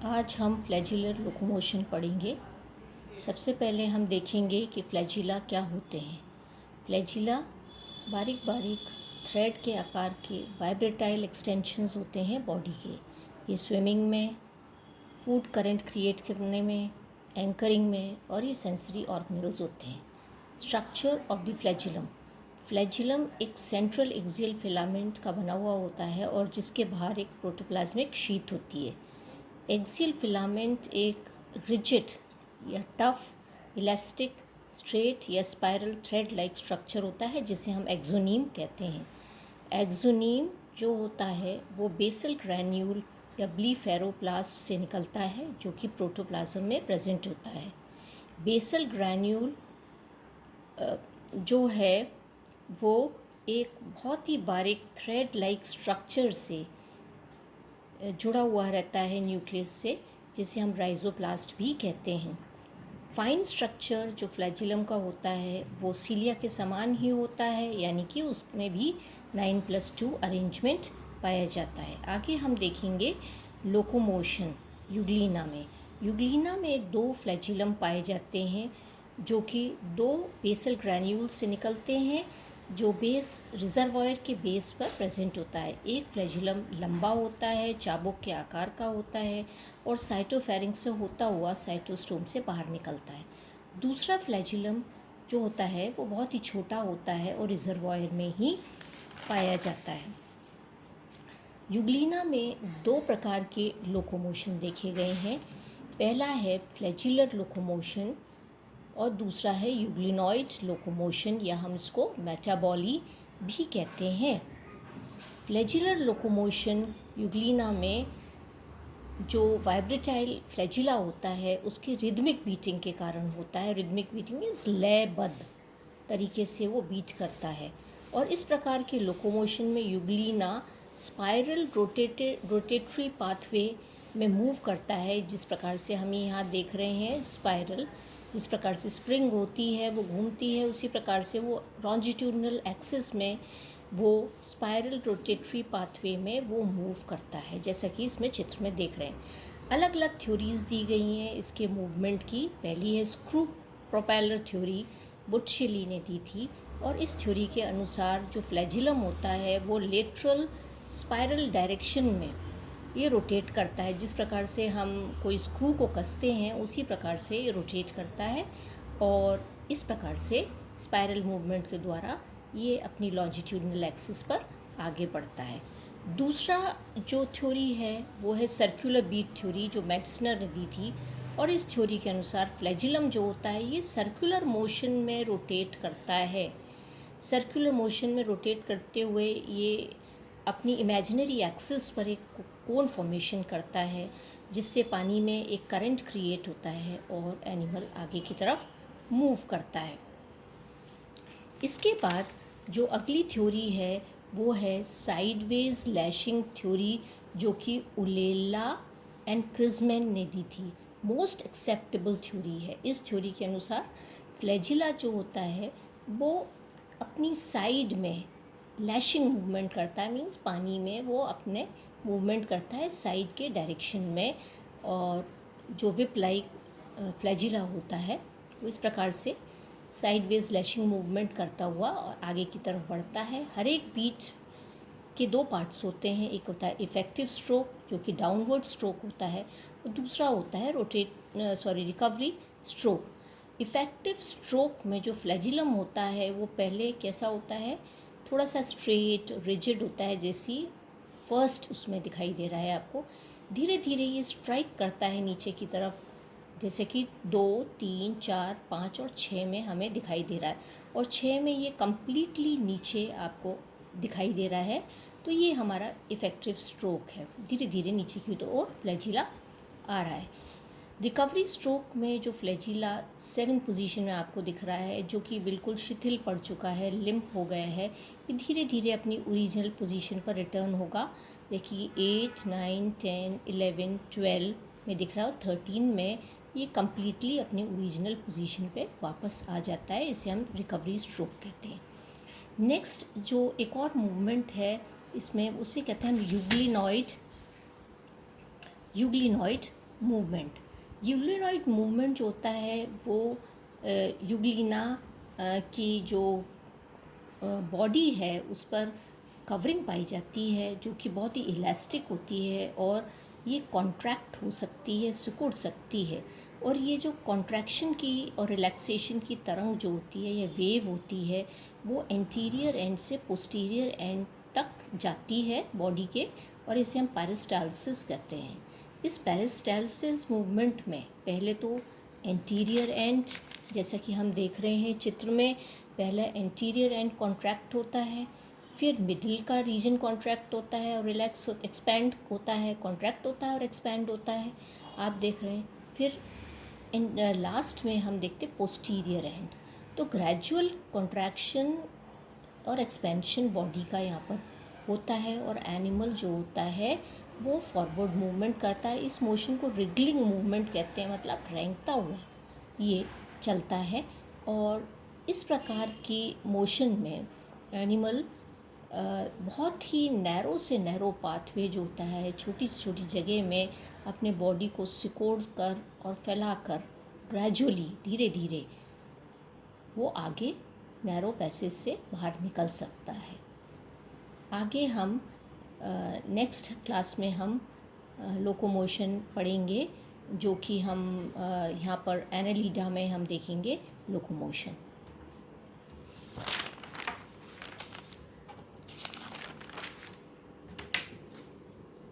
आज हम flagellar locomotion पढ़ेंगे। सबसे पहले हम देखेंगे कि फ्लैजिला क्या होते हैं। फ्लैजिला बारीक बारीक थ्रेड के आकार के वाइब्रेटाइल एक्सटेंशंस होते हैं बॉडी के। ये स्विमिंग में, फूड करंट क्रिएट करने में, एंकरिंग में और ये सेंसरी ऑर्गेनल्स होते हैं। Structure of the flagellum. Flagellum एक सेंट्रल एक्सियल फिलामेंट का बना हुआ होता है और जिसके बाहर एक प्रोटोप्लाज्मिक शीथ होती है। एक्सियल फिलामेंट एक रिजिड या टफ इलास्टिक स्ट्रेट या स्पाइरल थ्रेड लाइक स्ट्रक्चर होता है जिसे हम एक्सोनीम कहते हैं। एक्सोनीम जो होता है वो बेसल ग्रैन्यूल या ब्लीफेरोप्लास्ट से निकलता है जो कि प्रोटोप्लाज्म में प्रेजेंट होता है। बेसल ग्रैन्यूल जो है वो एक बहुत ही बारीक थ्रेड लाइक स्ट्रक्चर से जुड़ा हुआ रहता है न्यूक्लियस से, जिसे हम राइजोप्लास्ट भी कहते हैं। फाइन स्ट्रक्चर जो फ्लैजिलम का होता है वो सीलिया के समान ही होता है, यानी कि उसमें भी 9+2 अरेंजमेंट पाया जाता है। आगे हम देखेंगे लोकोमोशन यूग्लिना में। यूग्लिना में 2 फ्लैजिलम पाए जाते हैं जो कि 2 बेसल ग्रैन्यूल से निकलते हैं जो बेस रिजर्वायर के बेस पर प्रेजेंट होता है। एक फ्लैजिलम लंबा होता है, चाबुक के आकार का होता है और साइटोफेरिंक्स से होता हुआ साइटोस्टोम से बाहर निकलता है। दूसरा फ्लैजिलम जो होता है वो बहुत ही छोटा होता है और रिजर्वायर में ही पाया जाता है। यूग्लिना में 2 प्रकार के लोकोमोशन देखे गए हैं। पहला है फ्लैजिलर लोकोमोशन और दूसरा है यूग्लिनॉइड लोकोमोशन, या हम इसको मेटाबॉली भी कहते हैं। फ्लैजिलर लोकोमोशन यूग्लिना में जो वाइब्रेटाइल फ्लैजिला होता है उसकी रिदमिक बीटिंग के कारण होता है। रिदमिक बीटिंग मीन्स लयबद्ध तरीके से वो बीट करता है और इस प्रकार के लोकोमोशन में यूग्लिना स्पाइरल रोटेटरी पाथवे में मूव करता है, जिस प्रकार से हम यहाँ देख रहे हैं। स्पाइरल जिस प्रकार से स्प्रिंग होती है वो घूमती है, उसी प्रकार से वो लॉन्जिट्यूडनल एक्सिस में वो स्पाइरल रोटेटरी पाथवे में वो मूव करता है, जैसा कि इसमें चित्र में देख रहे हैं। अलग अलग थ्योरीज दी गई हैं इसके मूवमेंट की। पहली है स्क्रू प्रोपेलर थ्योरी, बुट्शिली ने दी थी, और इस थ्योरी के अनुसार जो फ्लैजिलम होता है वो लेटरल स्पाइरल डायरेक्शन में ये रोटेट करता है। जिस प्रकार से हम कोई स्क्रू को कसते हैं उसी प्रकार से ये रोटेट करता है और इस प्रकार से स्पाइरल मूवमेंट के द्वारा ये अपनी लॉन्जिट्यूडनल एक्सिस पर आगे बढ़ता है। दूसरा जो थ्योरी है वो है सर्कुलर बीट थ्योरी, जो मेट्सनर ने दी थी, और इस थ्योरी के अनुसार फ्लैजिलम जो होता है ये सर्कुलर मोशन में रोटेट करता है। सर्कुलर मोशन में रोटेट करते हुए ये अपनी इमेजिनरी एक्सिस पर एक कोन फॉर्मेशन करता है, जिससे पानी में एक करंट क्रिएट होता है और एनिमल आगे की तरफ मूव करता है। इसके बाद जो अगली थ्योरी है वो है साइडवेज लैशिंग थ्योरी, जो कि उलेला एंड क्रिजमैन ने दी थी। मोस्ट एक्सेप्टेबल थ्योरी है। इस थ्योरी के अनुसार फ्लैजिला जो होता है वो अपनी साइड में लैशिंग मूवमेंट करता है, मीन्स पानी में वो अपने मूवमेंट करता है साइड के डायरेक्शन में, और जो विप लाइक फ्लैजिला होता है वो इस प्रकार से साइडवेज लैशिंग मूवमेंट करता हुआ और आगे की तरफ बढ़ता है। हर एक बीट के 2 पार्ट्स होते हैं। एक होता है इफेक्टिव स्ट्रोक जो कि डाउनवर्ड स्ट्रोक होता है, और दूसरा होता है रिकवरी स्ट्रोक। इफेक्टिव स्ट्रोक में जो फ्लैजिलम होता है वो पहले कैसा होता है, थोड़ा सा स्ट्रेट रिजिड होता है, जैसी फर्स्ट उसमें दिखाई दे रहा है आपको। धीरे धीरे ये स्ट्राइक करता है नीचे की तरफ, जैसे कि 2, 3, 4, 5 और 6 में हमें दिखाई दे रहा है, और 6 में ये कम्प्लीटली नीचे आपको दिखाई दे रहा है। तो ये हमारा इफेक्टिव स्ट्रोक है। धीरे धीरे नीचे की ओर फ्लैजिला आ रहा है। रिकवरी स्ट्रोक में जो फ्लैजिला 7th पोजीशन में आपको दिख रहा है, जो कि बिल्कुल शिथिल पड़ चुका है, लिम्प हो गया है, ये धीरे धीरे अपनी ओरिजिनल पोजीशन पर रिटर्न होगा। देखिए 8, 9, 10, 11, 12 में दिख रहा हो, 13 में ये कम्प्लीटली अपनी ओरिजिनल पोजीशन पे वापस आ जाता है। इसे हम रिकवरी स्ट्रोक कहते हैं। नेक्स्ट जो एक और मूवमेंट है इसमें उसे कहते हैं हम यूग्लिनॉइड मूवमेंट। यूग्लिनॉइड मूवमेंट जो होता है वो यूग्लिना की जो बॉडी है उस पर कवरिंग पाई जाती है जो कि बहुत ही इलास्टिक होती है और ये कॉन्ट्रैक्ट हो सकती है, सिकुड़ सकती है। और ये जो कॉन्ट्रैक्शन की और रिलैक्सेशन की तरंग जो होती है या वेव होती है वो एंटीरियर एंड से पोस्टीरियर एंड तक जाती है बॉडी के, और इसे हम पेरिस्टाल्सिस कहते हैं। इस पेरिस्टाल्सिस मूवमेंट में पहले तो एंटीरियर एंड, जैसा कि हम देख रहे हैं चित्र में, पहला एंटीरियर एंड कॉन्ट्रैक्ट होता है, फिर मिडिल का रीजन कॉन्ट्रैक्ट होता है और रिलैक्स एक्सपैंड होता है, कॉन्ट्रैक्ट होता है और एक्सपैंड होता है, आप देख रहे हैं। फिर लास्ट में हम देखते पोस्टीरियर एंड। तो ग्रेजुअल कॉन्ट्रैक्शन और एक्सपेंशन बॉडी का यहाँ पर होता है, और एनिमल जो होता है वो फॉरवर्ड मूवमेंट करता है। इस मोशन को रिगलिंग मूवमेंट कहते हैं, मतलब रेंगता हुआ ये चलता है। और इस प्रकार की मोशन में एनिमल बहुत ही नैरो से नैरो पाथवे जो होता है, छोटी से छोटी जगह में अपने बॉडी को सिकोड़ कर और फैलाकर ग्रेजुअली धीरे धीरे वो आगे नैरो पैसेज से बाहर निकल सकता है। आगे हम नेक्स्ट क्लास में हम लोकोमोशन पढ़ेंगे, जो कि हम यहाँ पर एनालिडा में हम देखेंगे लोकोमोशन।